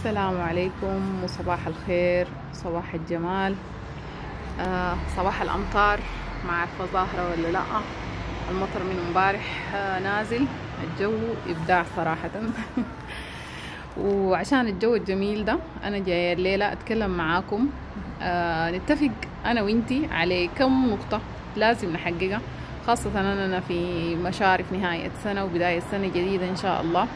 السلام عليكم وصباح الخير، صباح الجمال. صباح الأمطار، ما عارفة ظاهرة ولا لأ. المطر من امبارح نازل، الجو إبداع صراحة. وعشان الجو الجميل ده أنا جاية الليلة أتكلم معاكم. نتفق أنا وإنتي على كم نقطة لازم نحققها، خاصة أننا في مشارف نهاية سنة وبداية سنة جديدة إن شاء الله.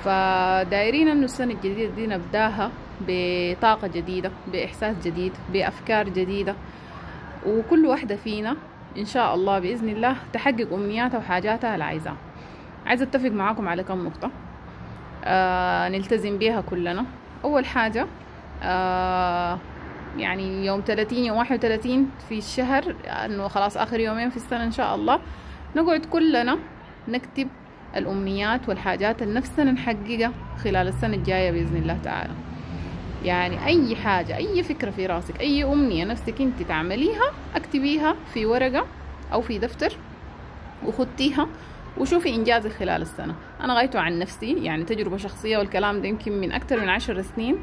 فدايرين انه السنة الجديدة دي نبداها بطاقة جديدة، بإحساس جديد، بأفكار جديدة، وكل واحدة فينا إن شاء الله بإذن الله تحقق أمنياتها وحاجاتها اللي عايزاها. عايزة أتفق معاكم على كم نقطة نلتزم بيها كلنا. أول حاجة يعني يوم 30 يوم 31 في الشهر، أنه خلاص آخر يومين في السنة إن شاء الله، نقعد كلنا نكتب الأمنيات والحاجات اللي نفسنا نحققها خلال السنة الجاية بإذن الله تعالى. يعني أي حاجة، أي فكرة في راسك، أي أمنية نفسك أنت تعمليها، اكتبيها في ورقة أو في دفتر وخطيها وشوفي إنجازك خلال السنة. أنا غايته عن نفسي، يعني تجربة شخصية، والكلام ده يمكن من أكثر من 10 سنين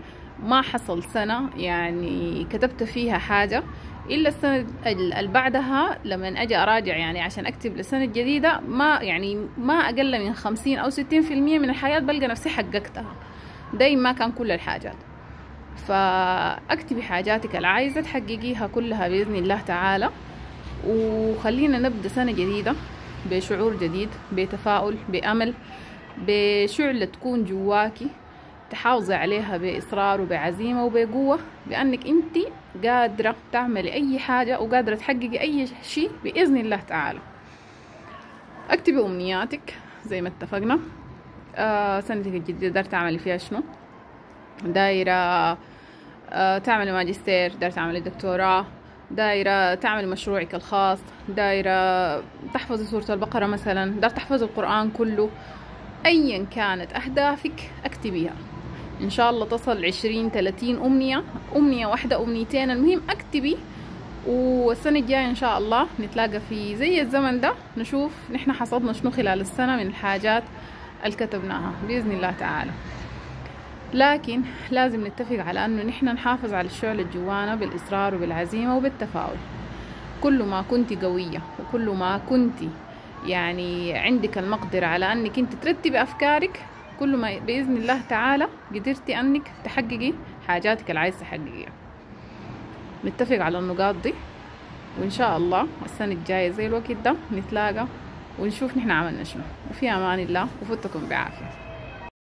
ما حصل سنة يعني كتبت فيها حاجة إلا السنة اللي بعدها. لما أجي أراجع يعني عشان أكتب للسنة الجديدة، ما أقل من 50 أو 60% من الحاجات بلقى نفسي حققتها. دايما ما كان كل الحاجات. فأكتبي حاجاتك اللي عايزة تحققيها كلها بإذن الله تعالى، وخلينا نبدأ سنة جديدة بشعور جديد، بتفاؤل، بأمل، بشعلة تكون جواكي تحافظي عليها بإصرار وبعزيمة وبقوة، بأنك أنت قادرة تعملي أي حاجة وقادرة تحققي أي شيء بإذن الله تعالى. اكتبي أمنياتك زي ما اتفقنا. سنتك الجديدة دايرة تعملي فيها شنو؟ دايرة تعملي ماجستير، دايرة تعملي دكتوراه، دايرة تعملي مشروعك الخاص، دايرة تحفظي سورة البقرة مثلا، دايرة تحفظي القرآن كله. أيا كانت أهدافك اكتبيها، إن شاء الله تصل 20-30 أمنية واحدة، أمنيتين، المهم اكتبي. والسنة الجاية إن شاء الله نتلاقى في زي الزمن ده، نشوف نحن حصدنا شنو خلال السنة من الحاجات اللي كتبناها بإذن الله تعالى. لكن لازم نتفق على أنه نحن نحافظ على الشعلة الجوانا بالإصرار وبالعزيمة وبالتفاؤل. كل ما كنت قوية وكل ما كنت يعني عندك المقدرة على أنك أنت ترتبي أفكارك، كل ما بإذن الله تعالى قدرتي أنك تحققي حاجاتك اللي عايزة تحققيها. نتفق على النقاط دي، وإن شاء الله السنة الجاية زي الوقت ده نتلاقى ونشوف نحن عملنا شنو. وفي أمان الله، وفتكم بعافية.